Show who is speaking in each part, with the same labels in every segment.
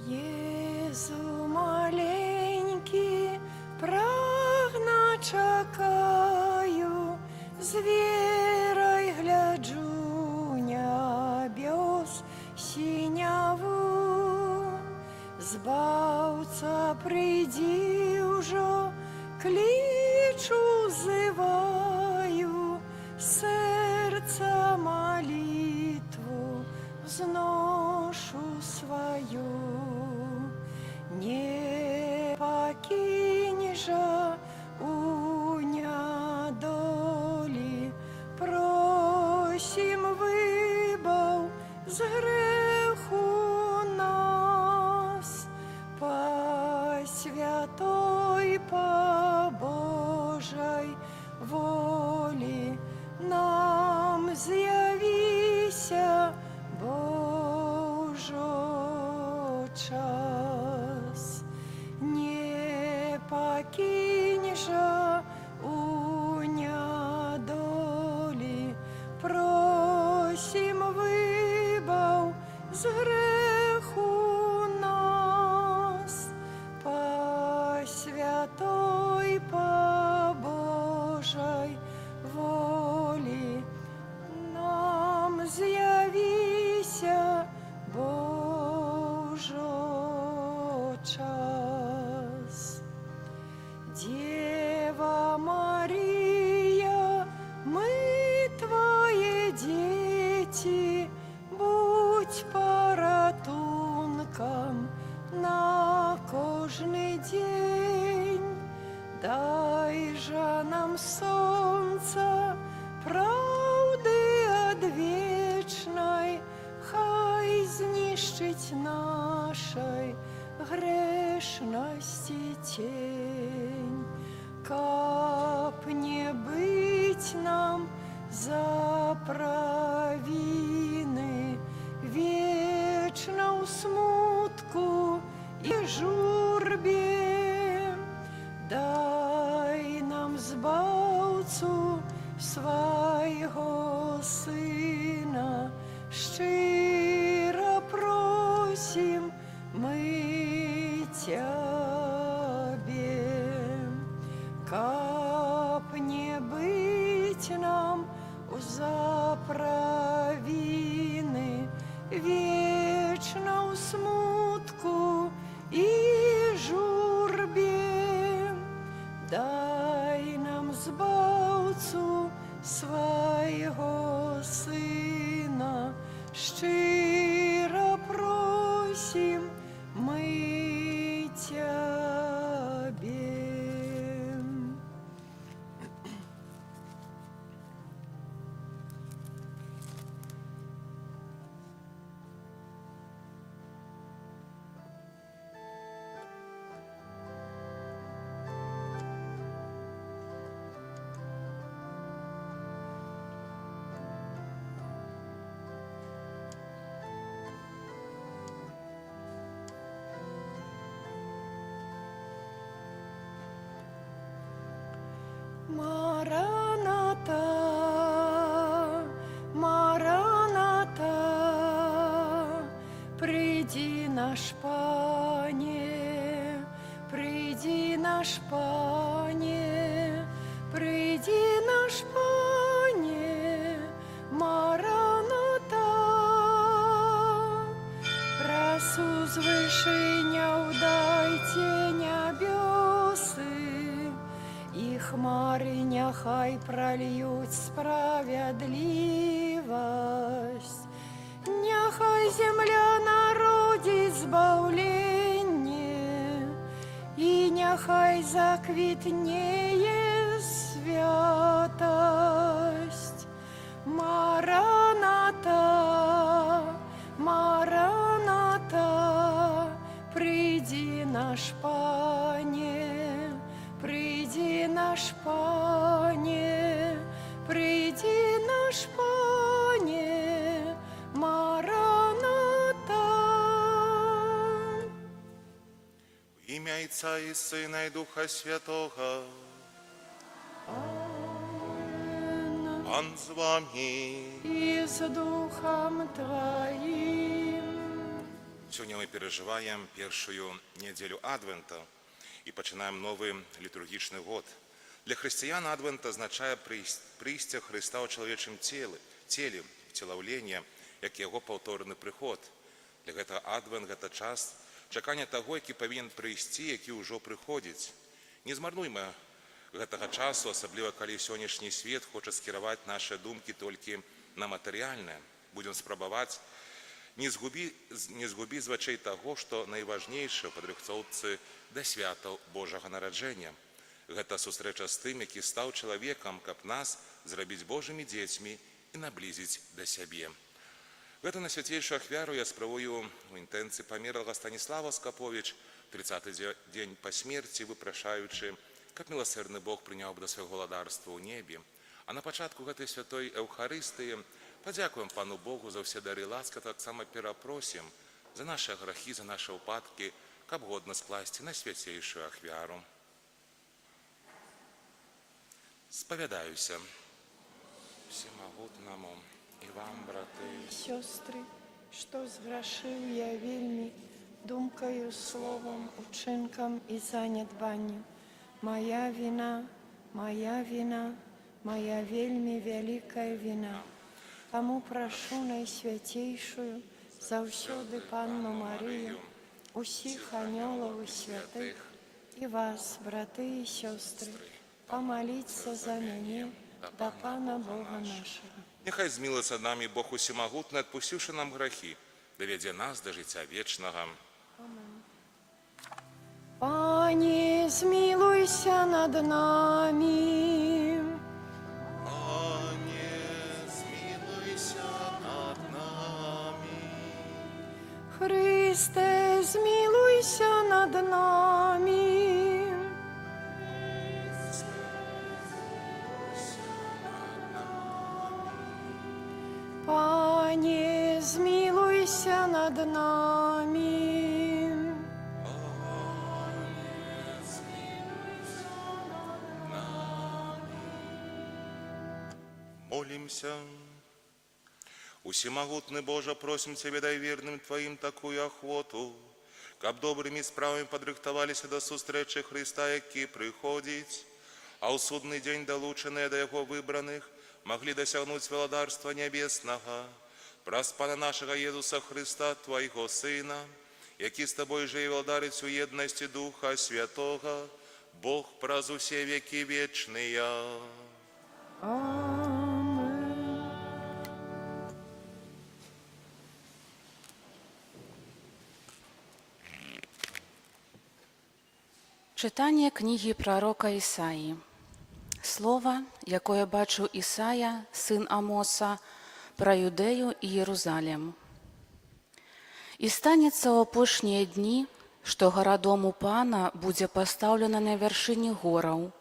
Speaker 1: Єзу маленький, прагна чекаю, з вірою гляджу небес синяву. Збавця прийди уже, кличу, зиваю, серця молитву взношу свою. Не покинь же у недолі, просим, вибав з греху нас, по святой, по Божій волі нам з'явися, Божо, час. Не покинь же у недолі, просим, вибав з греху нас, по святой, по Божій волі нам з'явися, Божо, час. Дева Марія, ми твої діти, будь порятунком на кожний день. Дай же нам сонце правди одвічної, хай знищить нашої грешності тень. Каб не быть нам за провины, вечно у смутку и журбе, дай нам збавцу свого Сина, щиро просим мы Тебе. Каб не быть нам за провины, вечно у смутку и журбе, дай нам збавцу своего Сына, щиро просим мы Тебе. Мараната, Мараната, приди наш Пане, приди наш Пане, приди наш Пане, Мараната. Просу звышення удайте небеси, і хмари нехай прольють справедливость. Нехай земля народить збавлення, і нехай заквітнеє святость. Мараната, Мараната, приди наш Пане, приди наш Пане, приди наш Пане, Мараната.
Speaker 2: В ім'я Отця і Сина і Духа Святого.
Speaker 1: Амен.
Speaker 2: Пан з вами.
Speaker 1: І з Духом Твоїм.
Speaker 2: Сегодня мы переживаем первую неделю Адвента и начинаем новый литургичный год. Для христиан Адвент означает прийстя Христа у человечем теле, втілавлення, як його повторний приход. Для этого Адвент – это час чекання того, який повинен прийти, який уже приходить. Не змарнуймо гэтага часу, особливо коли сённяшний свет хочет скировать наши думки только на материальное. Будем спробовать не згубить з очей того, что найважнейшее в падрыхтоўцы до свята Божьего народжения. Гэта сустрэча з тым, які стаў чалавекам, каб нас зрабіць Божымі дзецьмі і наблизить до себе. Гэту найсвятейшую ахвяру я спрабую у інтэнцыі памерлага Станіслава Скапович, 30-й дзень па смерці, выпрашаючы, каб міласэрны Бог прыняў бы да свайго валадарства ў небе. А на пачатку гэтай святой Эўхарыстыі падзякуем Пану Богу за ўсе дары ласка, таксама перапросім за нашы грахі, за нашы ўпадкі, каб годна скласці найсвяцейшую ахвяру. Спавядаюся всемагутнаму і вам, браты,
Speaker 1: Сёстры, што зграшыў я вельмі думкаю, словом, учынкам і занядбаннем. Моя вина, моя вина, моя вельмі вялікая вина. Таму прашу найсвяцейшую заўсёды Панну Марыю, усіх анёлаў і святых, і вас, браты і сёстры, помолиться за мяне да Пана Бога нашего.
Speaker 2: Нехай змілиться нами Бог усемагутны, адпусціўшы нам грахі, давядзе нас да жыцця вечнага.
Speaker 1: Пане, змилуйся над нами.
Speaker 2: Пане, змілуйся над нами.
Speaker 1: Христе, змилуйся над нами. Пане, змилуйся над нами.
Speaker 2: Молимся. Усемогутный Боже, просим Тебя, дай верным Твоим такую охоту, каб добрыми справами падрыхтаваліся до сустрэчы Христа, які прыходзіць, а ў судны дзень далучаныя да Яго выбраных могли досягнуть владарства небеснага праз Пана нашага Езуса Христа, Твоего Сына, які з Тобой жыве і владарыць у еднасці Духа Святого, Бог праз усе векі вечныя.
Speaker 1: Амен.
Speaker 3: Читання книги пророка Ісаї. Слово, якое бачив Ісая, син Амоса, про Юдею і Єрузалем. «І станеться у апошнія дні, што гора дому Пана будзе пастаўлена на вяршыні гораў,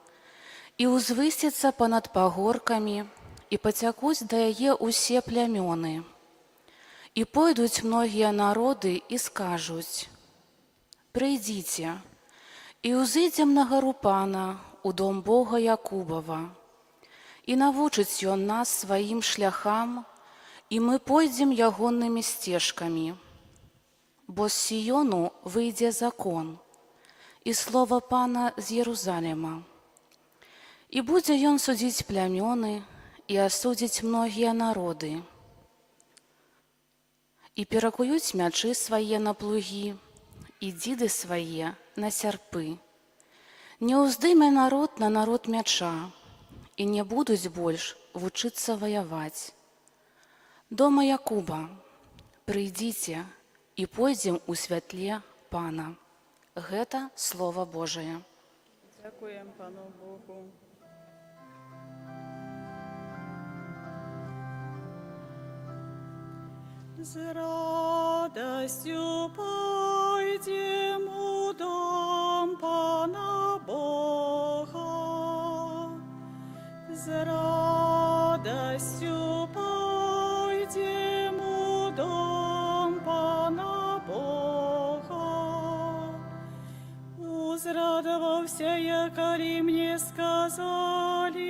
Speaker 3: і узвысіцца панад пагоркамі, і пацякуць да яе ўсе плямёны. І пойдуць многія народы і скажуць: прыйдзіце, і ўзыдзем на гару Пана, у дом Бога Якубова, і навучыць ён нас сваім шляхам, і мы пойдзем ягоннымі сцежкамі. Бо з Сіёну выйдзе закон, і слова Пана з Єрузалема. І будзе ён судзіць плямёны, і асудзіць многія народы. І перакуюць мячы свае на плугі, і дзіды свае на сярпы. Не ўздыме народ на народ мяча, і не будуць больш вучыцца ваяваць. Дома Якуба, прыйдзіце, і пойдзем у святле Пана». Гэта Слово Божие.
Speaker 4: Дякуємо Пану Богу. З радостю пойдем у дом Пана Бога. З радостю пойдем у дом Пана Бога. Узрадовался я, коли мне сказали: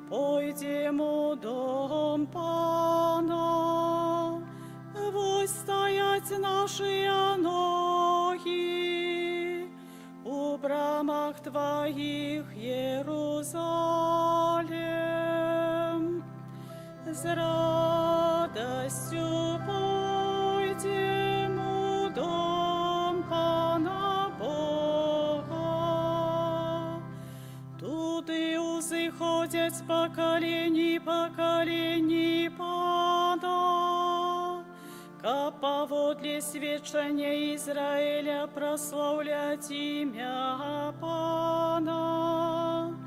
Speaker 4: пойдем у дом Пана. Стоять на наши ноги у брамах Твоих, Иерусалим. С радостью пойдем у дом Пана Бога. Туды узыходят с поколений Пана, ка поводле свечения Израиля прославлять имя Пана.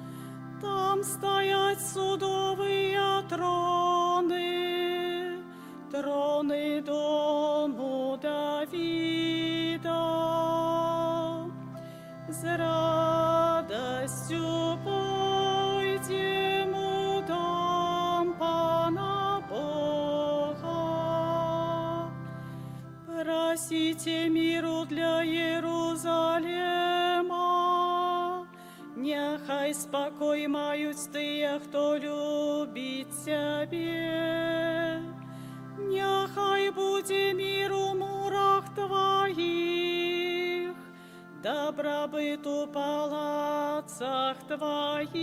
Speaker 4: Там стоять судовые троны, троны дому Давида. С радостью пойдем у дом Пана Бога. Просите миру для Иерусалима, нехай спокой мають тыя, хто любить Тебе. Нехай буде мир у мурах Твоих, добробыт у палацах Твоих.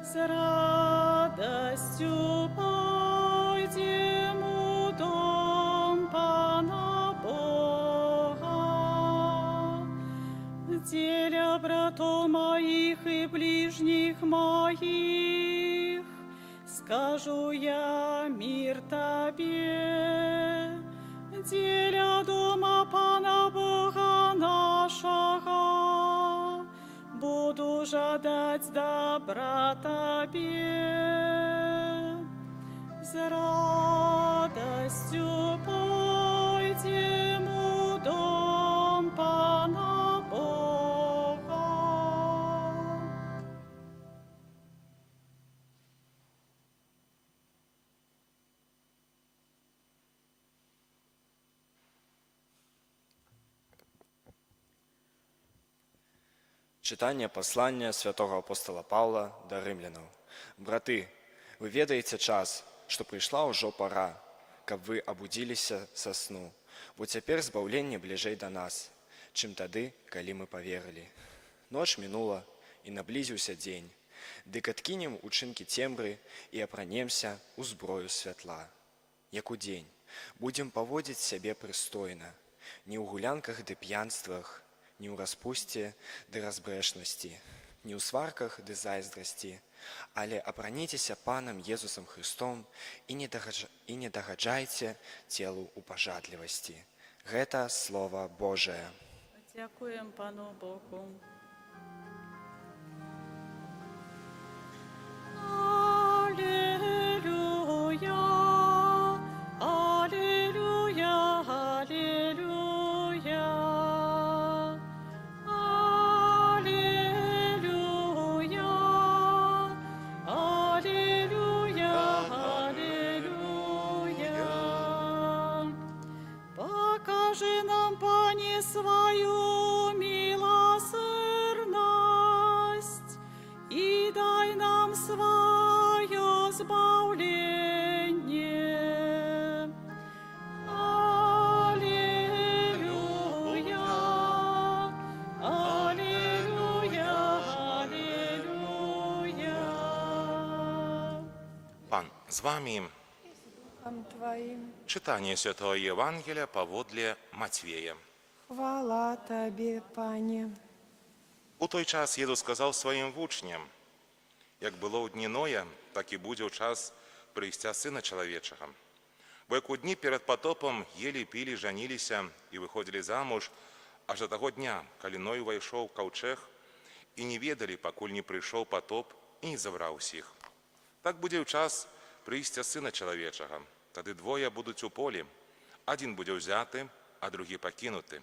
Speaker 4: С радостью пойдем у дом Пана Бога. Деля братов моих и ближних моих, скажу я мир Тебе. Деля дома Пана Бога нашего, буду жадать добра Тебе. С радостью пойдем у дом Пана Бога.
Speaker 5: Читання послання святого апостола Павла до римлянаў. Браты, вы ведаеце час, што прыйшла ўжо пара, каб вы абудзіліся са сну, бо цяпер збаўленне бліжэй да нас, чым тады, калі мы паверылі. Ноч мінула, і наблізіўся дзень, дык адкінем учынкі цемры і апранемся ў зброю святла. Як у дзень, будзем паводзіць сябе прыстойна, не ў гулянках ды п'янствах, не ў распусце ды разбрэшнасці, не ў сварках ды зайздрасці, але апраніцеся Панам Езусам Христом і не дагаджайце целу ў пажадлівасці. Гэта Слова Божае.
Speaker 4: Дякуем Пану Богу. Аллилуйя, аллилуйя, аллилуйя. Аллилуйя, аллилуйя, аллилуйя. Покажи нам, Пане, свою милосердность и дай нам свое избавление. Аллилуйя, аллилуйя, аллилуйя.
Speaker 2: Пан з вами.
Speaker 1: Духом Твоим.
Speaker 2: Читание Святого Евангелия поводле Матвея.
Speaker 1: Хвала Тебе, Пане.
Speaker 2: У той час Єзус сказав своїм вучням: як було у дні Ноя, так і буде у час прийстя Сина Чоловічого. Бо як у дні перед потопом ели, пили, жанилися і виходили замуж, аж до того дня, коли Ной войшов в ковчег, і не ведали, покуль не прийшов потоп і не забрав всіх. Так буде в час прийстя Сина Чоловічого. Тоді двоє будуть у полі, один буде взяти, а другий покинути.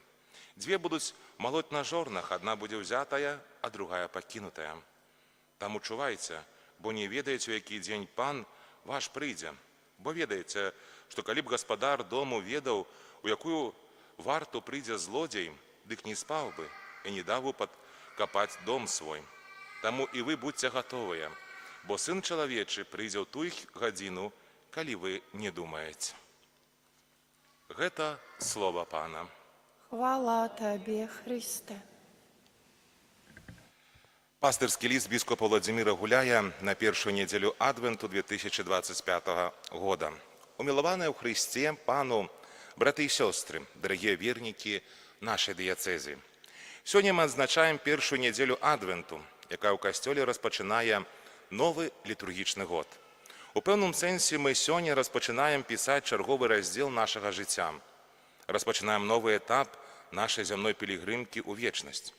Speaker 2: Дві будуть молоть на жорнах, одна буде взятая, а другая покинутая. Там учувайся, бо не ведаеце, у який дзень Пан ваш прыйдзе. Бо ведаеце, што калі б гаспадар дому ведаў, у якую варту прыйдзе злодзей, дык не спаў бы і не даў бы падкапаць дом свой. Таму і вы будьце гатовыя, бо Сын Чалавечы прыйдзе ў тую гадзіну, калі вы не думаеце. Гэта слова Пана.
Speaker 1: Хвала Табе, Христе.
Speaker 2: Пастырскі ліст біскупа Владзіміра Гуляя на першую недзелю Адвенту 2025 года. Умілаваныя ў Христе, Пану, браты і сёстры, дарагія вернікі нашай дыяцэзі. Сёння мы адзначаем першую недзелю Адвенту, якая ў касцёле распачынае новы літургічны год. У пэўным сэнсе мы сёння распачынаем пісаць чарговы раздзел нашага жыцця. Распачынаем новы этап нашай зямной пілігрымкі ў вечнасць.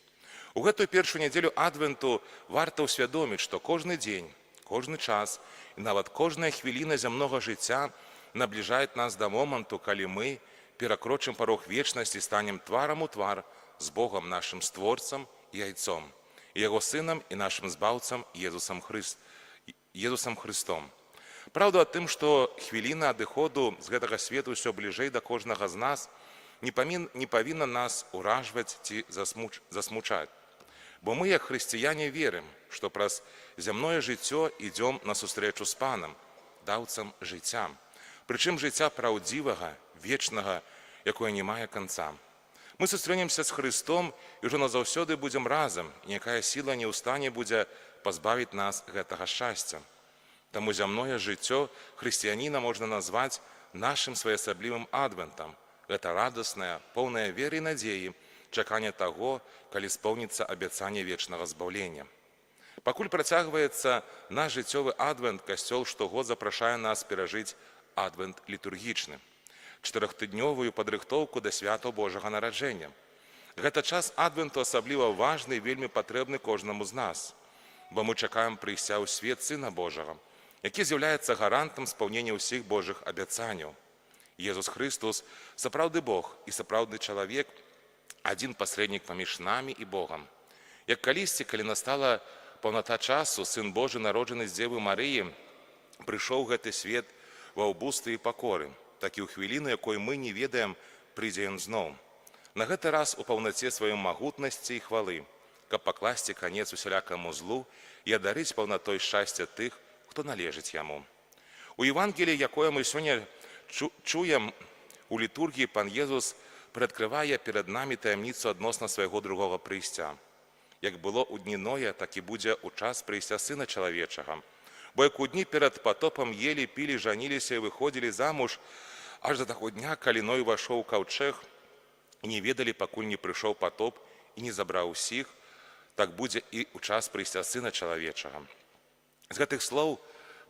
Speaker 2: У гэтую першую нядзелю Адвенту варта ўсвядоміць, што кожны дзень, кожны час і нават кожная хвіліна зямнога жыцця набліжаюць нас да моманту, калі мы перакрочым парог вечнасці, станем тварам у твар з Богам нашым створцам і айцом, і яго сынам і нашым збаўцам Езусам Христом. Праўда ў тым, што хвіліна адыходу з гэтага свету ўсё бліжэй да кожнага з нас не павінна нас уражваць ці засмучаць. Бо мы, як хрысціяне, верым, што праз зямное жыццё ідзём на сустрэчу з Панам, даўцам жыцця. Прычым жыцця праўдзівага, вечнага, якое не мае канца. Мы сустрэнемся з Христом і ўжо назаўсёды будзем разам, і якая сіла не ў стане будзе пазбавіць нас гэтага шчасця. Таму зямное жыццё хрысціяніна можна назваць нашым своеасаблівым адвентам. Гэта радаснае, поўнае веры і надзеі, чаканне таго, калі споўніцца абяцанне вечнага збаўлення. Пакуль працягваецца наш жыццёвы адвент, касцёл штогод запрашае нас перажыць адвент літургічны, 4-тыднёвую падрыхтоўку да свята Божага нараджэння. Гэта час адвенту асабліва важны і вельмі патрэбны кожнаму з нас, бо мы чакаем прыйсця ў свет Сына Божага, які з'яўляецца гарантам спаўнення ўсіх Божых абяцанняў. Езус Христос сапраўдны Бог і сапраўдны чалавек, адзін пасрэднік паміж намі і Богам. Як калісьці, калі настала паўната часу, Сын Божы, народжаны з Дзевы Марыі, прыйшоў у гэты свет ва ўбостве і пакоры, так і ў хвіліну, якой мы не ведаем, прыйдзе ён зноў. На гэты раз у паўнаце сваёй магутнасці і хвалы, каб пакласці канец усялякаму злу і адарыць паўнатой шчасця тых, хто належыць яму. У Евангеліі, якое мы сёння чуем у літургіі, Пан Езус прыадкрывае перад намі таямніцу адносна свайго другога прыйсця. Як было ў дні Ноя, так і будзе ў час прыйсця Сына Чалавечага. Бо як у дні перад патопам елі, пілі, жаніліся і выходзілі замуж, аж да таго дня, калі Ной увайшоў у каўчэг, і не ведалі, пакуль не прыйшоў патоп і не забраў усіх, так будзе і ў час прыйсця Сына Чалавечага. З гэтых слоў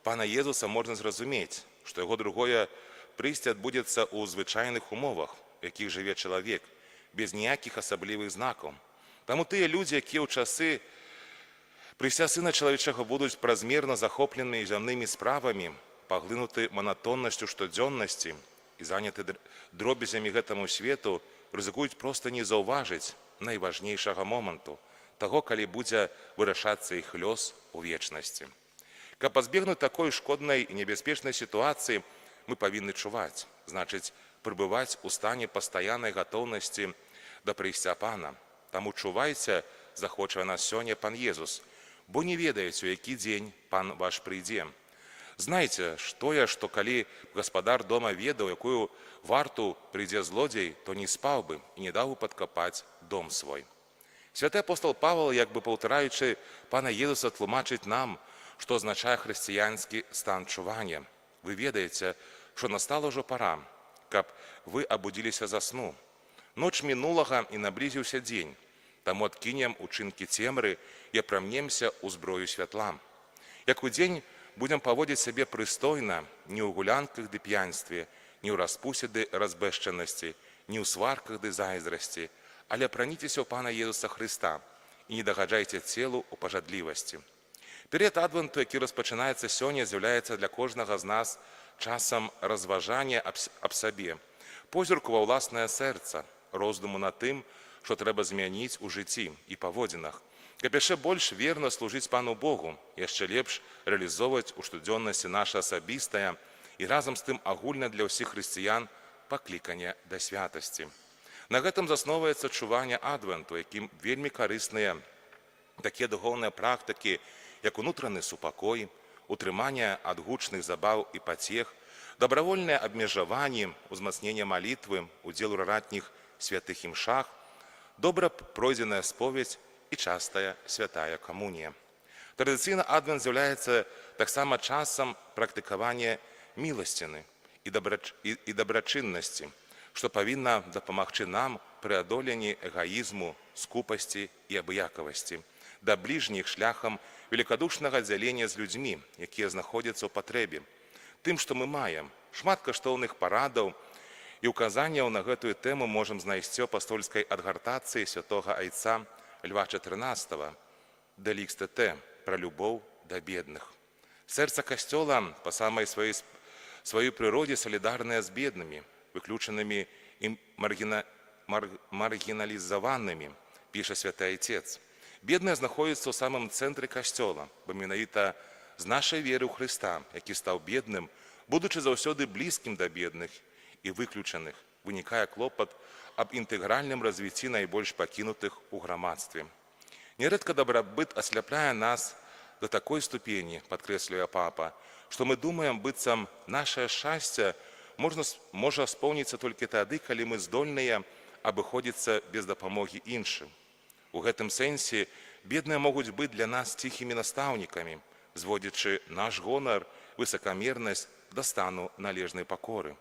Speaker 2: Пана Езуса можна зразумець, што яго другое прыйсце адбудзецца ў звычайных умовах, у якіх жыве чалавек, без ніякіх асаблівых знакаў. Таму тыя людзі, якія ў часы прыйсця Сына Чалавечага будуць празмерна захоплены зямнымі справамі, паглынуты манатоннасцю штодзённасці і заняты дробязямі гэтаму свету, рызыкуюць проста не заўважыць найважнейшага моманту, таго, калі будзе вырашацца іх лёс у вечнасці. Каб пазбегнуць такой шкоднай і небяспечнай сітуацыі, мы павінны чуваць, значыць, прыбываць у стане пастаяннай гатоўнасці да прыйсця Пана. Таму чувайце, захоча нас сёння Пан Езус, бо не ведаеце, у які дзень Пан ваш прыйдзе. Знайце, што калі гаспадар дома ведаў, якую варту прыйдзе злодзей, то не спаў бы і не даў бы падкапаць дом свой. Святы апостол Павел, як бы паўтараючы Пана Езуса, тлумачыць нам, што азначае хрысціянскі стан чування. Вы ведаеце, што настала ўжо пара, каб вы абудзіліся за сну. Ноч мінулага і наблізіўся дзень, таму адкінем учынкі цемры і апрамнемся ў зброю святла. Як у дзень будзем паводзіць сябе прыстойна, не ў гулянках ды п'янстве, не ў распусе ды разбэшчанасці, не ў сварках ды зайздрасці, але апраніцеся ў Пана Езуса Хрыста і не дагаджайце целу ў пажадлівасці. Перыяд адвенту, які распачынаецца сёння, з'яўляецца для кожнага з нас часам разважання аб сабе, позірку ва ўласнае сэрца, роздуму над тым, што трэба змяніць у жыцці і паводзінах, каб яшчэ больш верна служыць Пану Богу, яшчэ лепш рэалізоўваць у штодзённасці наша асабістае і разам з тым агульна для ўсіх хрысціян пакліканне да святасці. На гэтым засноўваецца чуванне адвенту, якім вельмі карысныя такія духоўныя практыкі, як унутраны супакой, утрыманне ад гучных забаў і пацех, Добровольныя абмежаванні, узмацнення малітвы, удзел у ратніх святых імшах, добра пройдзеная споведь і частая святая камунія. Традыцыйна адвент з'яўляецца таксама часам практыкавання міласціны і дабрачыннасці, што павінна дапамагчы нам пры адоленні эгаізму, скупасці і абыякавасці, да бліжніх шляхам великадушнага дзялення з людзьмі, якія знаходзяцца ў патрэбе, тым, што мы маем. Шмат каштоўных парадаў і указанняў на гэтую тэму можам знайсці ў апастольскай адгартацыі святога айца Льва XIV «Деликс ТТ» пра любоў да бедных. Сэрца Касцёла па самай сваёй прыродзе салідарнае з беднымі, выключанымі і маргіналізаванымі, піша святы айцец. Бедныя знаходзяцца ў самым цэнтры Касцёла, бо менавіта з нашай веры ў Хрыста, які стаў бедным, будучы заўсёды блізкім да бедных і выключаных, вынікае клопат аб інтэгральным развіцці найбольш пакінутых у грамадстве. Нярэдка дабрабыт асляпляе нас да такой ступені, падкрэслівае папа, што мы думаем, быццам нашае шчасце можа споўніцца толькі тады, калі мы здольныя абыходзіцца без дапамогі іншым. У гэтым сэнсе бедныя могуць быць для нас ціхімі настаўнікамі, зводзячы наш гонар, высакамернасць да стану належнай пакоры.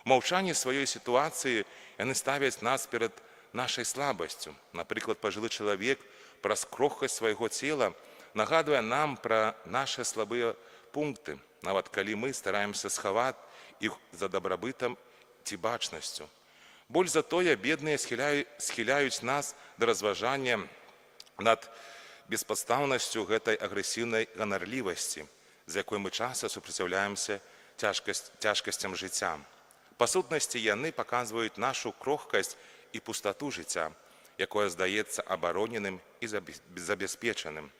Speaker 2: У маўчанні сваёй сітуацыі яны ставяць нас перад нашай слабасцю. Напрыклад, пажылы чалавек праз крохкасць свайго цела нагадвае нам пра нашы слабыя пункты, нават калі мы стараемся схаваць іх за дабрабытам ці бачнасцю. Больш за тое, бедныя схіляюць нас да разважання над беспадстаўнасцю гэтай агрэсіўнай ганарлівасці, з якой мы часта супраціўляемся цяжкасцям жыцця. Па сутнасці, яны паказваюць нашу крохкасць і пустату жыцця, якое здаецца абароненым і забяспечаным.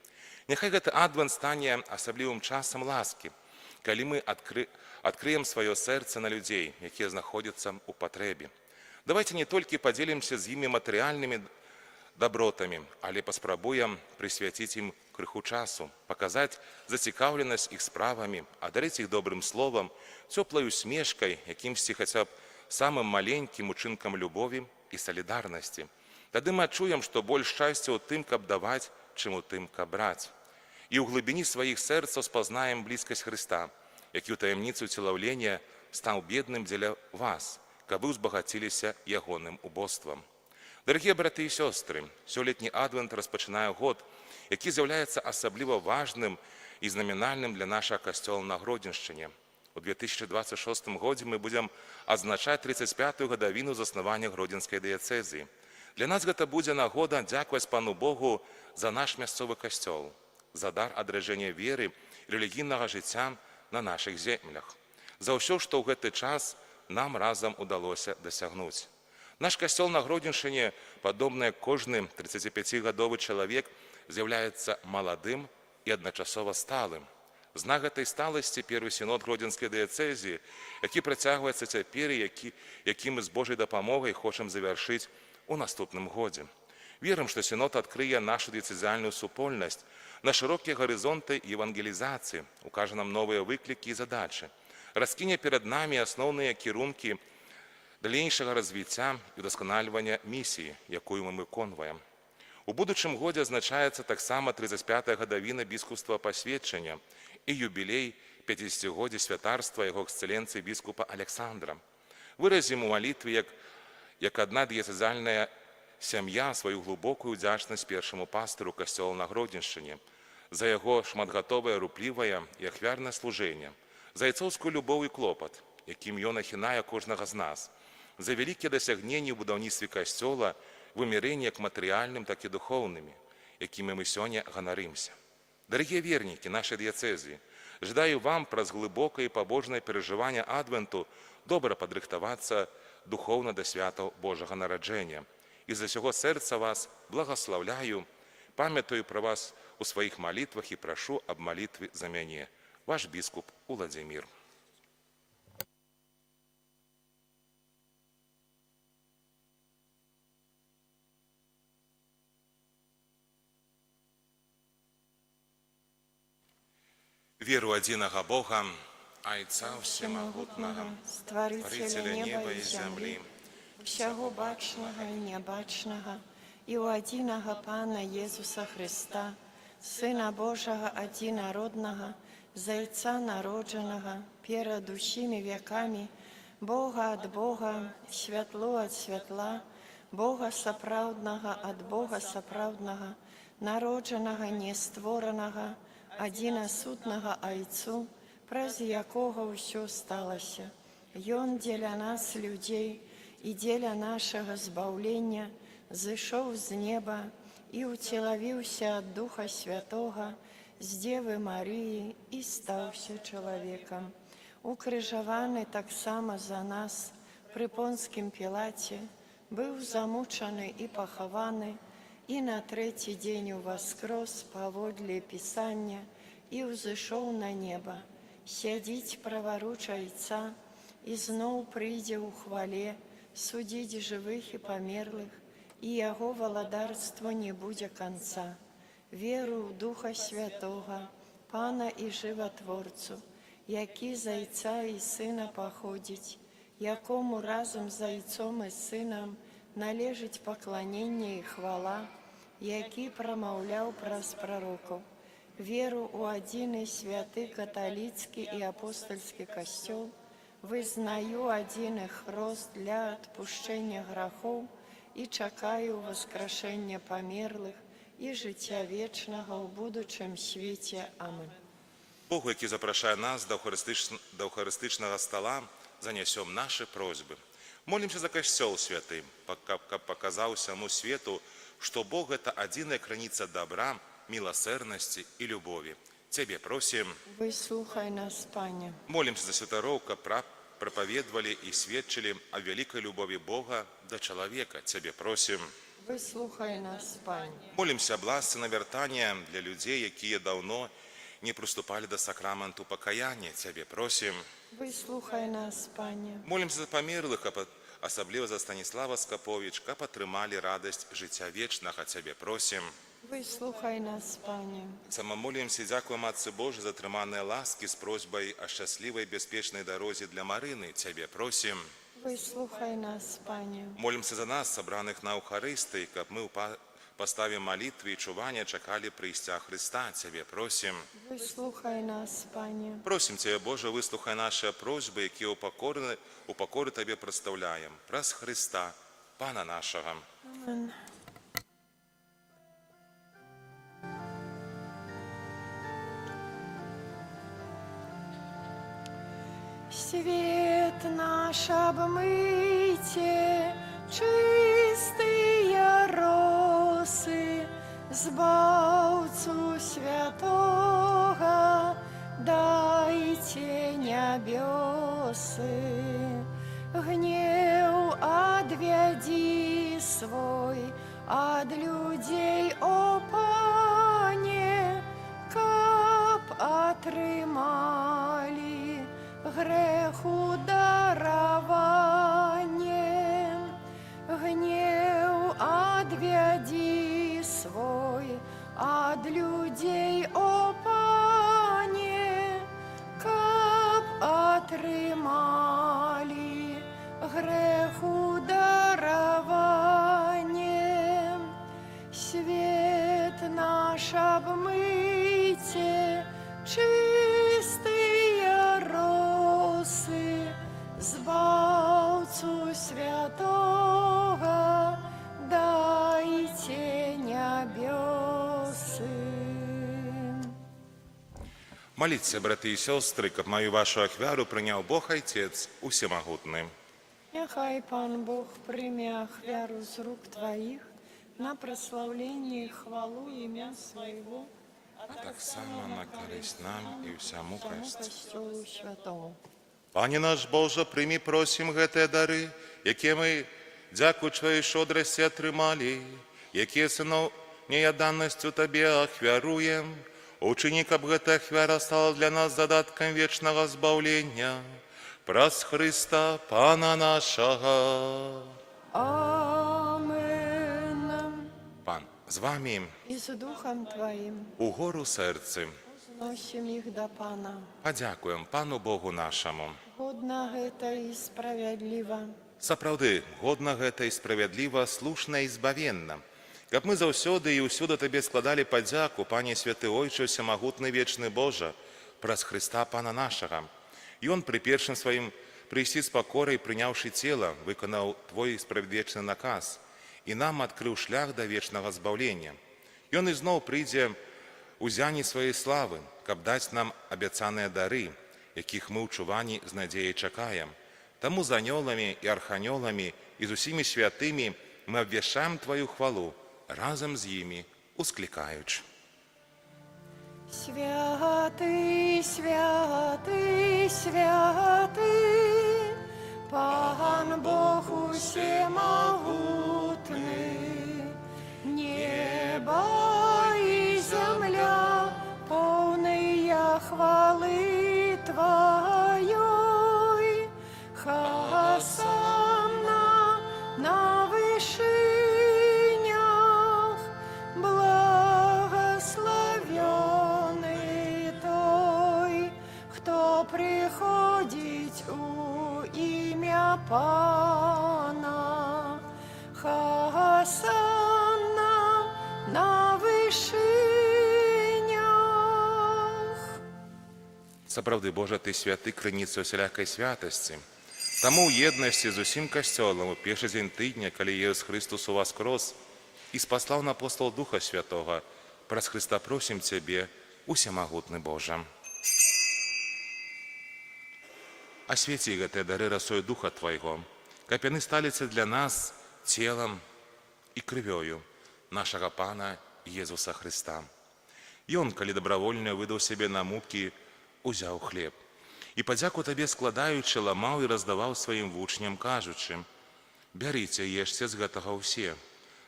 Speaker 2: Няхай гэты адвент стане асаблівым часам ласкі, калі мы адкрыем сваё сэрца на людзей, якія знаходзяцца ў патрэбе. Давайце не толькі падзелімся з імі матэрыяльнымі дабротамі, але паспрабуем прысвяціць ім крыху часу, паказаць зацікаўленасць іх справамі, адарыць іх добрым словам, цёплай усмешкай, якімсьці хаця б самым маленькім учынкам любові і салідарнасці. Тады мы адчуем, што больш шчасця ў тым, каб даваць, чым у тым, каб браць. І ў глыбіні сваіх сэрцаў спазнаем блізкасць Хрыста, які ў таямніцу целаўлення стаў бедным дзеля вас, каб вы узбагаціліся ягоным убоствам. Дарагія браты і сёстры, сёлетні адвент распачынае год, які з'яўляецца асабліва важным і знамінальным для нашага касцёла на Гродзеншчыне. У 2026 годзе мы будзем адзначаць 35-ю гадавіну заснавання Гродзенскай дыяцэзіі. Для нас гэта будзе нагода дзякаваць Пану Богу за наш мясцовы касцёл, за дар адраджэння веры і рэлігійнага жыцця на нашых землях, за ўсё, што ў гэты час нам разам удалося дасягнуць. Наш касцёл на Гродзеншчыне, падобны як кожны 35-гадовы чалавек, з'яўляецца маладым і адначасова сталым. Знак гэтай сталасці першы сінод Гродзенскай дыяцэзіі, які працягваецца цяпер і які мы з Божай дапамогай хочам завяршыць у наступным годзе. Верым, што сінод адкрые нашу дыяцэзіяльную супольнасць на шырокія гарызонты евангелізацыі, укажа нам новыя выклікі і задачы, раскіне перад намі асноўныя кірункі далейшага развіцця і удасканальвання місіі, якую мы выконваем. У будучым годзе адзначаецца таксама 35-я гадавіна біскупства пасведчання і юбілей 50-годдзя святарства яго эксцэленцыі біскупа Александра. Выразім у малітве, як адна дыяцэзіяльная сям'я, сваю глыбокую удзячнасць першаму пастыру касцёла на Гродзеншчыне за яго шматгатовае руплівае і ахвярнае служэнне, за айцоўскую любоў і клопат, якім ён ахінае кожнага з нас, за вялікія дасягненні ў будаўніцтве касцёла, вымірэнні як матэрыяльным, так і духоўнымі, якімі мы сёння ганарымся. Дарагія вернікі нашай дыяцэзіі, жадаю вам праз глыбокае і пабожнае перажыванне адвенту добра падрыхтавацца духоўна да святаў Божага нараджэння. І з усяго сэрца вас благаслаўляю, памятаю пра вас у сваіх малітвах і прашу аб малітвы за мяне. Ваш біскуп Уладзімір. Веру адзінага Бога, Айца Всемогутного,
Speaker 1: Створителя неба і землі, всього бачного і небачного, і у одиного Пана Єсуса Христа, Сина Божого одинородного, Зайца народженого, перед усіми веками, Бога от Бога, світло от світла, Бога соправдного от Бога соправдного, народженого, нествореного, одиносутного Ойцу, праз якого все сталося. Ён для нас, людей, і для нашого збавлення, зійшов з неба і утіловився от Духа Святого, з Деви Марії і стався чоловіком. Укрижований так само за нас при Понскім Пілаті, був замучений і похований, і на третій день воскрес поводле Писання і взійшов на небо. Сядіть праворуч Отця, і знов прийде у хвале, судить живих і померлих, і Його володарство не буде конца. Віру в Духа Святого, Пана і Животворцу, який з Отця і Сина походить, якому разом з Отцом і Сином належить поклонення і хвала, який промовляв праз пророков. Віру у один і святий католицький і апостольський костел, визнаю один і хрост для відпущення грехов і чекаю воскрешення померлих і життя вічного у будучому світі. Амінь.
Speaker 2: Богу, який запрошує нас до Евхаристичного стола, занесем наши просьбы. Молимся за Костел Святый, как показал всему свету, что Бог – это одиная граница добра, милосердности и любови. Тебе просим.
Speaker 1: Вислухай нас, Пане.
Speaker 2: Молимся за святоров, как проповедовали и свідчили о великой любови Бога до человека. Тебе просим.
Speaker 1: Вислухай нас, Пане.
Speaker 2: Молимся об ласці навертання для людей, які давно не приступали до сакраменту покаяння. Тебе просим.
Speaker 1: Вислухай нас, Пане.
Speaker 2: Молимся за померлих, особливо за Станіслава Скапович, как отримали радость життя вічного. Тебе просим.
Speaker 1: Вислухай нас, Пане.
Speaker 2: Само молимся и дякуем, Отце Божий, за триманные ласки с просьбой о счастливой и беспечной дороге для Марины. Тебе просим.
Speaker 1: Вислухай нас, Пане.
Speaker 2: Молимся за нас, собраних на Евхаристии, как мы поставим молитвы и чувания, чекали прийстя Христа. Тебе просим.
Speaker 1: Вислухай нас, Пане.
Speaker 2: Просим Тебе, Боже, выслухай наши просьбы, які упокори Тебе представляем. Праз Христа, Пана нашого.
Speaker 1: Амінь. Свет наш обмыйте, чистые росы, Збавцу святого дайте небесы. Гнев отведи свой от людей, о Пане, каб отримали греху дарование. Гнев отведи свой от людей, о Пане, каб отримали греху дарование. Свет наш обмыйте, чистые росы, Збавцу святого дайте небесы.
Speaker 2: Моліться, брати і сестри, как мою вашу ахвяру прийняв Бог Отець Усемогутний.
Speaker 1: Нехай Пан Бог прийме ахвяру з рук Твоїх на прославление и хвалу ім'я Своего, а
Speaker 2: Так само на користь нам і всьому
Speaker 1: тому
Speaker 2: Христу.
Speaker 1: Костюлу Святого.
Speaker 2: Пане наш Боже, прийми, просим, гэты дары, які ми, дякую Твоей щодрості, отримали, які сынов неяданностью Тебе ахвяруем. Учини, каб гэта ахвяра стала для нас задатком вечного збавлення. Праз Христа, Пана нашого.
Speaker 1: Амин.
Speaker 2: Пан з вами
Speaker 1: І з Духом Твоїм.
Speaker 2: у гору серцем.
Speaker 1: Возносим их до Пана.
Speaker 2: Падзякуем Пану Богу нашаму.
Speaker 1: Годна гэта і справядліва.
Speaker 2: Сапраўды, годна гэта і справядліва, слушна і збавенна. Каб мы заўсёды і ўсюды Табе складалі падзяку, Пане Святы Ойче, всемагутны вечны Божа, праз Хрыста Пана нашага. Ён пры першым сваім прыйсці з пакорай, прыняўшы цела, выканаў Твой справедвечны наказ і нам адкрыў шлях да вечнага збаўлення. Ён ізноў прыйдзе у зяні сваёй славы, каб даць нам абяцаныя дары, якіх мы ў чуванні з надзеяй чакаем. Таму з анёламі і арханёламі і з усімі святымі мы абвяшчаем Тваю хвалу, разам з імі усклікаючы.
Speaker 1: Святы, святы, святы, Пан Бог усемагутны, неба і земля поўныя хвалы Тваёй. Хасанна на вышынях, благословенный той, хто приходить у ім'я Пана. Хасанна на вышынях.
Speaker 2: Сапраўды, Божа, Ты святы, крыніца усялякай святасці. Таму ў еднасці з усім касцёлам у першы дзень тыдня, калі Jesús Христос уваскрос і спаслаў на апостол Духа Святога, праз Христа просім Цябе, усемагутны Божа. Асвяці гэтыя дары расою Духа Твайго, каб яны сталіся для нас целам і крывёю нашага Пана Jesúsa Христа. Ён, калі дабравольна выдаў сябе на мукі, узяў хлеб. І падзяку Табе складаючы, ламаў і раздаваў сваім вучням, кажучы: «Бярыце, ешце з гэтага ўсе,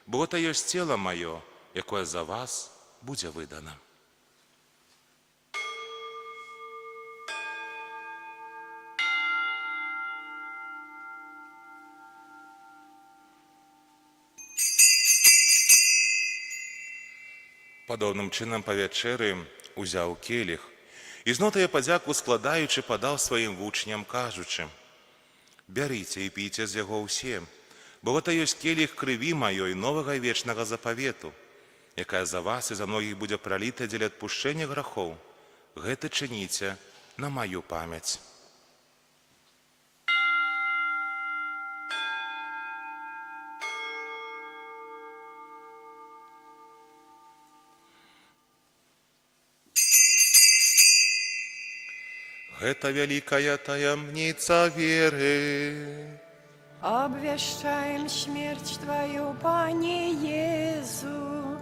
Speaker 2: бо гэта ёсць цела маё, якое за вас будзе выдана». Падобным чынам па вячэры узяў келіх, і зноў тая падзяку складаючы, падаў сваім вучням, кажучы: «Бярыце і піце з яго ўсе, бо гэта ёсць келіх крыві маёй новага вечнага запавету, якая за вас і за многіх будзе праліта дзеля адпушчэння грахоў. Гэта чыніце на маю памяць». Гэта вялікая таямніца веры.
Speaker 1: Обвящаем смерть Твою, Пане Езу,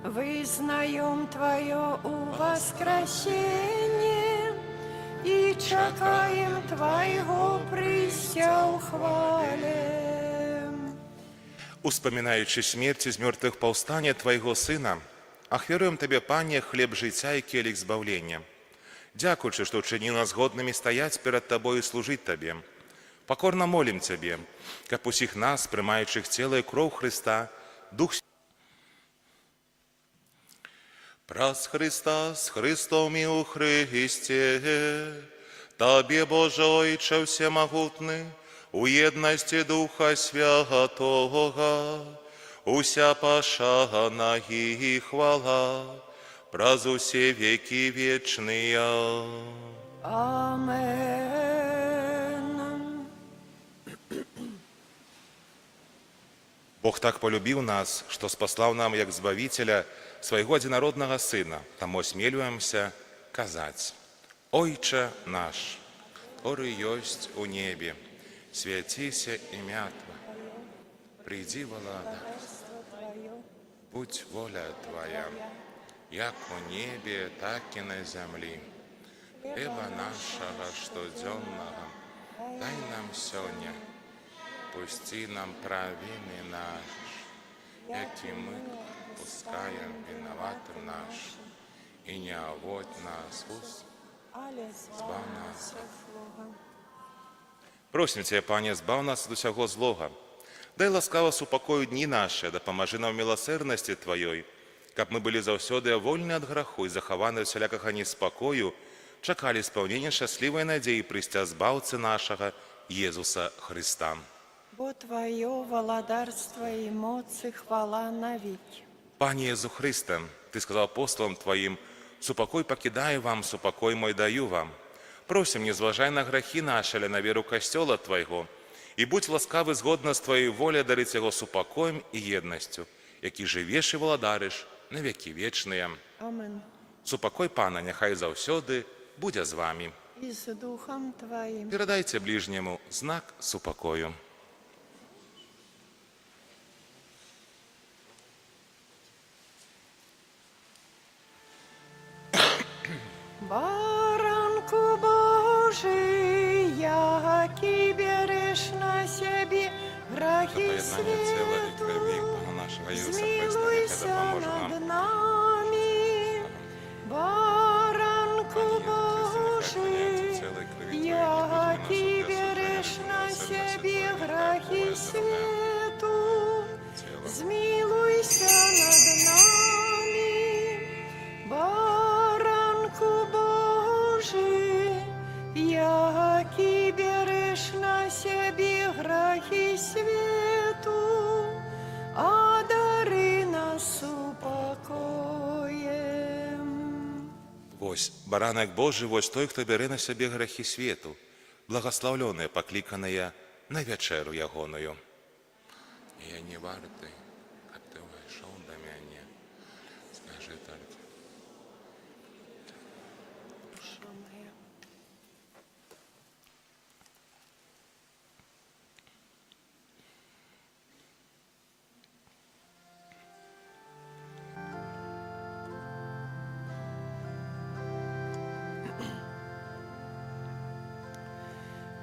Speaker 1: вызнаем Твое воскресение и чакаем Твоего прыся ў хвале.
Speaker 2: Успамінаючы смерці з мёртвых паўстання Твайго Сына, ахвяруем Табе, Пане, хлеб жыцця і келіх збаўлення. Дзякуючы, што ўчыніў нас годнымі стаяць перад Табою і служыць Табе. Пакорна молім Цябе, каб усіх нас, прымаючых цела і кроў Хрыста, Дух праз Хрыста, з Христом і ў Христе, Табе, Боже Ойче всемагутны, у єдності Духа Святого, уся пашана і хвала, праз усе веки вечные.
Speaker 1: Амен.
Speaker 2: Бог так полюбил нас, что спаслал нам, як Збавителя, своего одинородного Сына. Тому осмеливаемся казать: «Ойче наш, который есть у небе, святися имя Твое, приди влада, будь воля Твоя, як у небе, так и на земле. Хлеба нашего штоденного дай нам сегодня, пусти нам провины наши, як и мы пускаем виноватым нашим, и не оводь нас в ус, збав нас. Просим Тебя, Пане, збав нас от усяго злога. Дай ласкаво супокою дні наші, допоможи нам в милосердності Твоєї, каб мы былі заўсёды вольны ад граху і захаваны ад усялякага неспакою, чакалі спаўнення шчаслівай надзеі прыйсця збаўцы нашага Езуса Христа.
Speaker 1: Бо Твое владарство и моц и хвала навеки.
Speaker 2: Пане Езу Христе, Ты сказал апостолам Твоим: «Супокой покидаю вам, супокой мой даю вам». Просим, не зважай на грахи наши, але на веру Костела Твоего, и будь ласкавы згодно с Твоей волей дарить его супокоем и едностью, які живеш и владариш на веки вечные.
Speaker 1: Амин.
Speaker 2: Супокой Пана нехай заўсёды будзе з вами.
Speaker 1: И с Духом Твоим.
Speaker 2: Передайте ближнему знак супокою.
Speaker 1: Баранку Божий, яки берешь на себе грехи свету, змилуйся над нами. Баранку Божий, яки берешь на себе грехи свету, змилуйся над нами. Баранку Божий, яки берешь на себе грехи свету, одари нас упокоем.
Speaker 2: Вось, баранак Божий, вось той, хто бере на себе грехи свету, благословленные, покликанные на вечеру ягоную. Я не вартий, как ты вошел до меня, скажи только.
Speaker 1: Душа моя.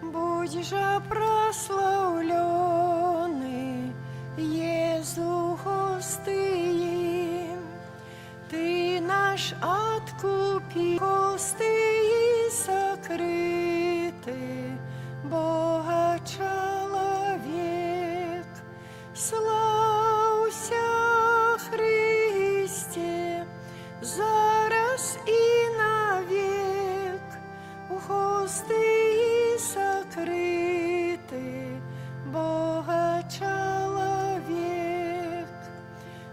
Speaker 1: Будь же прославленный, Езу Хостый, Ты наш откупи, Хостый сокрытый, Бога человек, славься Христе, зараз и навек, Хостый сокрытый, Бога человек.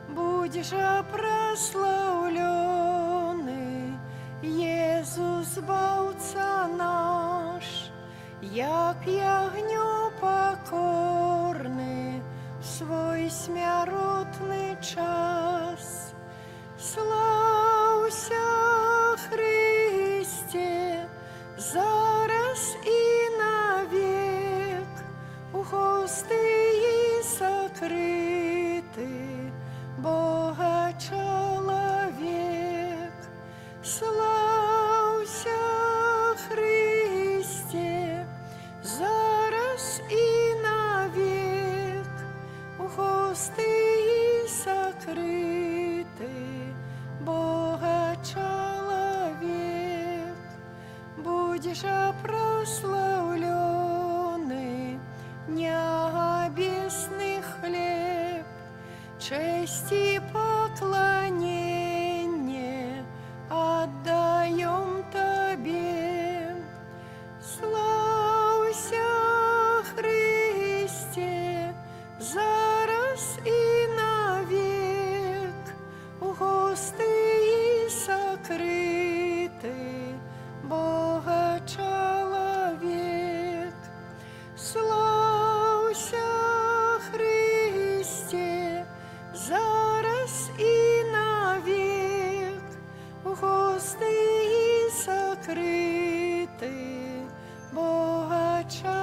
Speaker 1: Будь же прославленный, Иисус Збавца наш, як ягнё покорный в свой смяротный час. Славься Христе, зараз и навек, Хостый сокрытый, Бога человек. Славься Христе, зараз и навек, Хостый сокрытый, Бога человек. Будь же прославленный, небесный хлеб, честь и поклонение отдаем Тебе. Славься Христе, зараз и навек, Хостый сокрытый, Бога человек. Славься Христе, зараз и навек, Хостый сокрытый, Бога человек.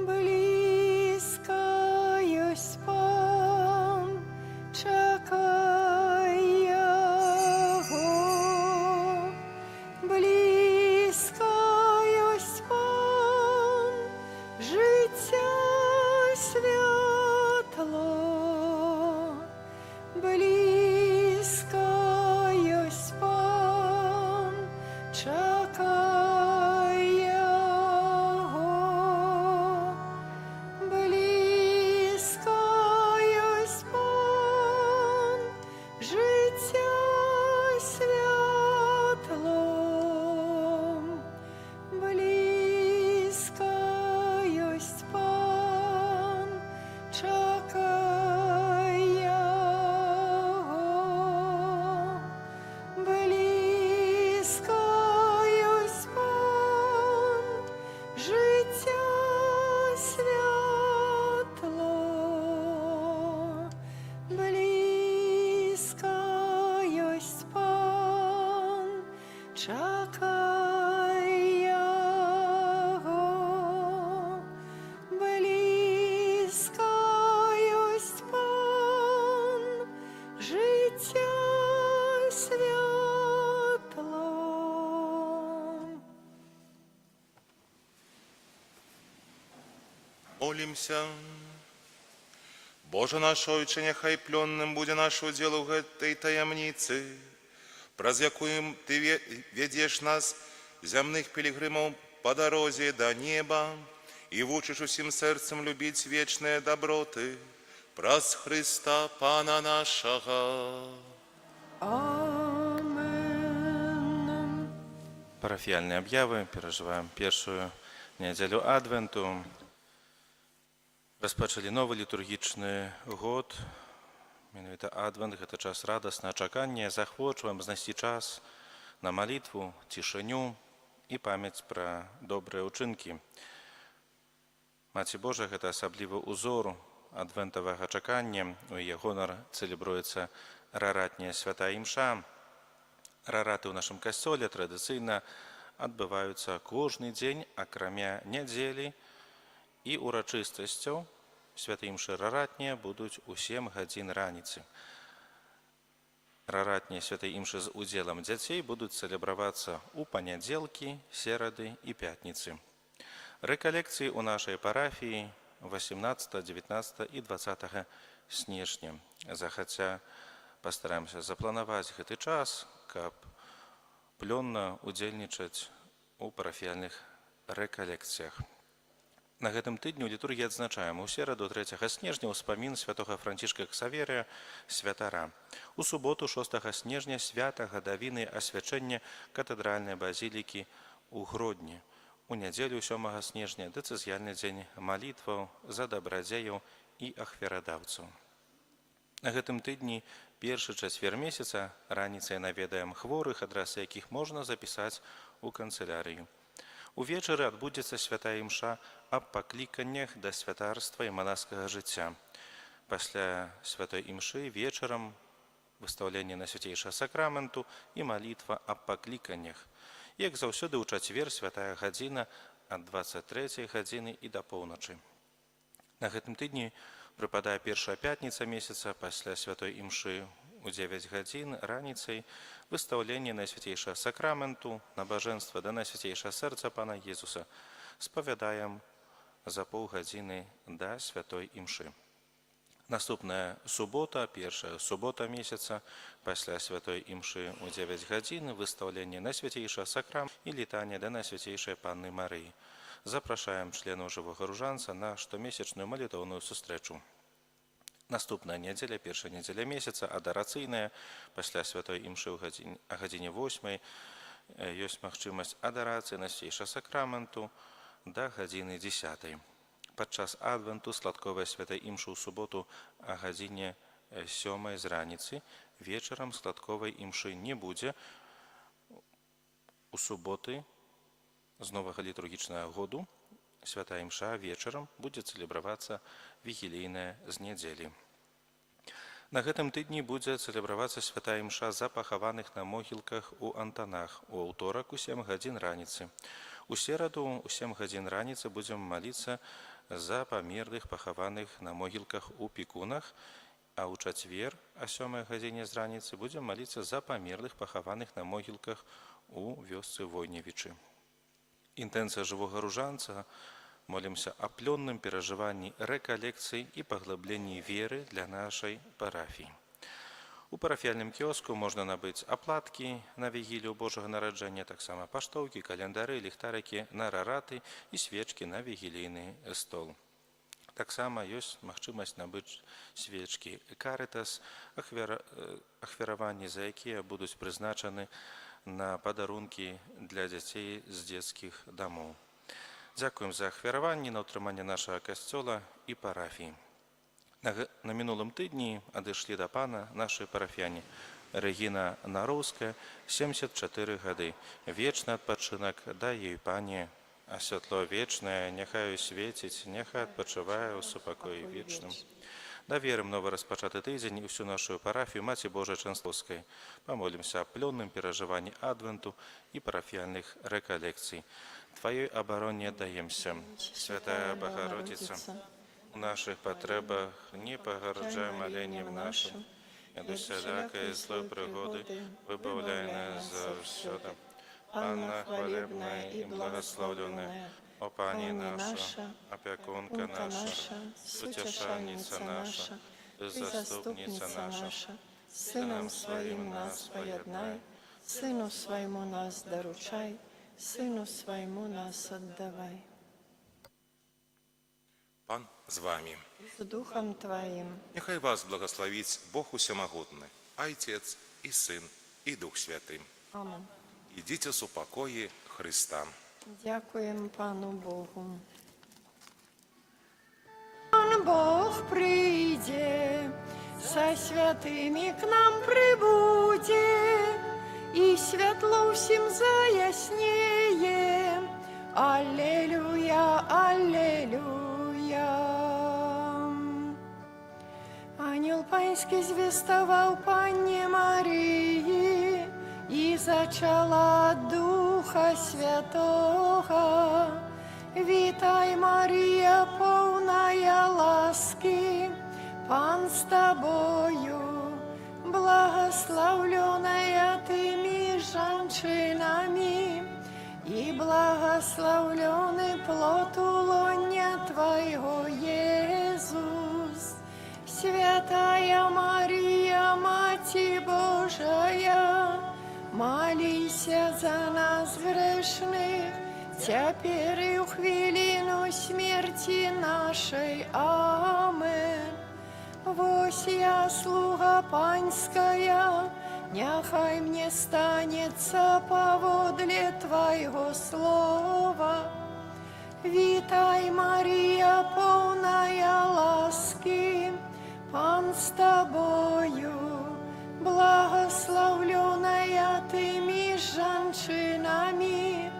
Speaker 1: Близко есть Пан, чекай Його. Близко есть Пан, життя світло. Близко есть Пан, чекай
Speaker 2: Помолимся. Боже наш Отче, нехай пленным буде наше дело в этой таямнице, праз якую Ты ведешь нас, земных пилигримов, по дорозе до неба, и вучишь усім сердцем любить вечные доброты, праз Христа Пана нашего.
Speaker 1: Амен.
Speaker 6: Парафіяльні об'яви. Переживаємо першу неділю Адвенту. Розпочали новий літургічний год. Менавіта Адвент – гэта час радаснага чакання. Захвочваем знайсці час на малітву, цішыню і памяць пра добрыя ўчынкі. Маці Божа – гэта асаблівы ўзор адвентавага чакання. У яе гонар цэлебруецца раратняя святая імша. Рараты ў нашым касцёле традыцыйна адбываюцца кожны дзень, акрамя нядзелі, і урачыстасцяў святай імшы раратнія будуць у 7 гадзін раніцы. Раратнія святай імшы з удзелам дзяцей будуць цэлебравацца ў панядзелкі, серады і пятніцы. Рэкалекцыі ў нашай парафіі 18, 19 і 20 снежня. Захаця пастараемся запланаваць гэты час, каб плённа удзельнічаць у парафіяльных рэкалекцыях. На гэтым тыдні ў літургіі адзначаем у сераду 3 снежня ўспамін святога Францішка Ксаверыя святара. У суботу 6 снежня свята гадавіны асвячэння катэдральнай базілікі ў Гродні. У нядзелю 7 снежня дэцызіяльны дзень малітваў за дабрадзеяў і ахвярадаўцаў. На гэтым тыдні першы чацвер месяца раніцай наведаем хворых, адрасы якіх можна запісаць у канцылярыю. Увечары адбудзецца святая імша аб пакліканнях да святарства і манаскага жыцця. Пасля святой імшы вечарам выстаўленне на свяцейшага сакраменту і малітва аб пакліканнях. Як заўсёды ў чацвер святая гадзіна ад 23 гадзіны і да поўначы. На гэтым тыдні прыпадае першая пятніца месяца, пасля святой імшы у 9 гадзін раніцай выстаўленне найсвяцейшага сакраменту, набажэнства да найсвяцейшага сэрца Пана Езуса. Спавядаем за паўгадзіны да святой імшы. Наступная субота, першая субота месяца, пасля святой імшы у 9 гадзін выстаўленне найсвяцейшага сакраменту і літанне да найсвяцейшай Панны Марыі. Запрашаем членаў жывога ружанца на штомесячную малітоўную сустрэчу. Наступная нядзеля, першая нядзеля месяца, адарацыйная, пасля святой імшы а гадзіне 8 ёсць магчымасць адарацыі найсвяцейшага сакраменту да гадзіны 10. Падчас адвенту сладковая святай імшы ў суботу а гадзіне 7 з раніцы. Вечарам сладковай імшы не будзе. У суботы з новага літургічнага году святая імша вечарам будзе цэлебравацца вігілійная з нядзелі. На гэтым тыдні будзе цэлебравацца святая імша за пахаваных на могілках у Антанах. У аўторак у 7 гадзін раніцы. У сераду у 7 гадзін раніцы будзем маліцца за памерлых пахаваных на могілках у Пікунах, а ў чацвер а 7 гадзіне з раніцы будзем маліцца за памерлых пахаваных на могілках у вёсцы Войневічы. Інтэнцыя жывога ружанца. Молімся аб плённым перажыванні рэкалекцый і паглыбленні веры для нашай парафіі. У парафіяльным кіоску можна набыць аплаткі на вігілію Божага нараджэння, таксама паштоўкі, календары, ліхтарыкі на рараты і свечкі на вігілійны стол. Таксама ёсць магчымасць набыць свечкі Карытас, ахвяраванні за якія будуць прызначаны на падарункі для дзяцей з дзецкіх дамоў. Дзякуем за ахвяраванні на ўтрыманне нашага касцёла і парафіі. На мінулым тыдні адышлі да Пана нашы парафіяне. Рэгіна Нароўская, 74 гады. Вечны адпачынак дай ёй, Пане, а святло вечнае, няхай свеціць, няхай адпачывае ў супакоі вечным. Даверым новы распачаты тыдзень і ўсю нашу парафію Маці Божай Чэнслаўскай. Памолімся аб плённым перажыванні адвенту і парафіяльных рэкалекцый. Тваёй абароне аддаемся, святая Богородица. У наших патрэбах не пагарджай маленнем нашим, ад усялякай злой прыгоды выбаўляй нас заўсёды. Анна хвалебная і благословленная, О Пані
Speaker 1: Пані
Speaker 6: наша,
Speaker 1: наша,
Speaker 6: опікунка
Speaker 1: Умка
Speaker 6: наша,
Speaker 1: наша,
Speaker 6: сутішальниця наша,
Speaker 1: і
Speaker 6: заступниця наша,
Speaker 1: Сином Своїм нас поєднай, Сину Своєму нас доручай, Сину Своєму нас отдавай.
Speaker 2: Пан з вами.
Speaker 1: З Духом Твоїм.
Speaker 2: Нехай вас благословить Бог Усемогутний, Отець і Син, і Дух Святий.
Speaker 1: Амин.
Speaker 2: Ідіть з упокої Христа.
Speaker 1: Дякуємо Пану Богу. Пан Бог прийде, со святими к нам прибудет, и светло всем заяснее. Аллилуйя, аллилуйя. Ангел Панський звестовал Панне Марии, и зачала от Духа Святого. Витай, Мария, полная ласки, Пан с тобою, благословленная ты меж женщинами, и благословленный плод лоня Твоего, Иисус. Святая Мария, Мати Божия, молись за нас грешных, теперь и в хвилину смерти нашей. Амен. Вось я, слуга Панская, нехай мне станется поводле Твоего слова. Витай, Мария, полная ласки, Пан с тобою, благословленная ты меж женщинами,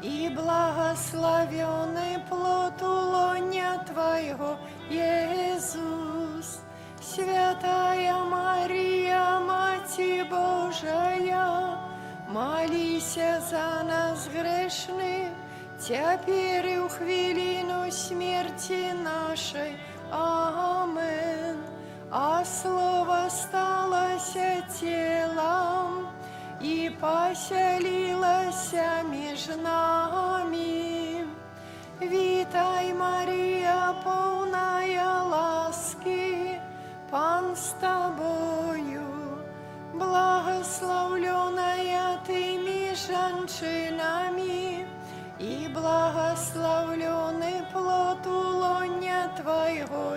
Speaker 1: и благословенный плод лоня Твоего, Иисус. Святая Мария, Мати Божия, молись за нас грешных, теперь и в хвилину смерти нашей. Амен. А Слово сталося телом и поселилось между нами. Витай, Мария, полная ласки, Пан с тобою, благословленная ты меж женщинами, и благословленный плод лоня Твоего,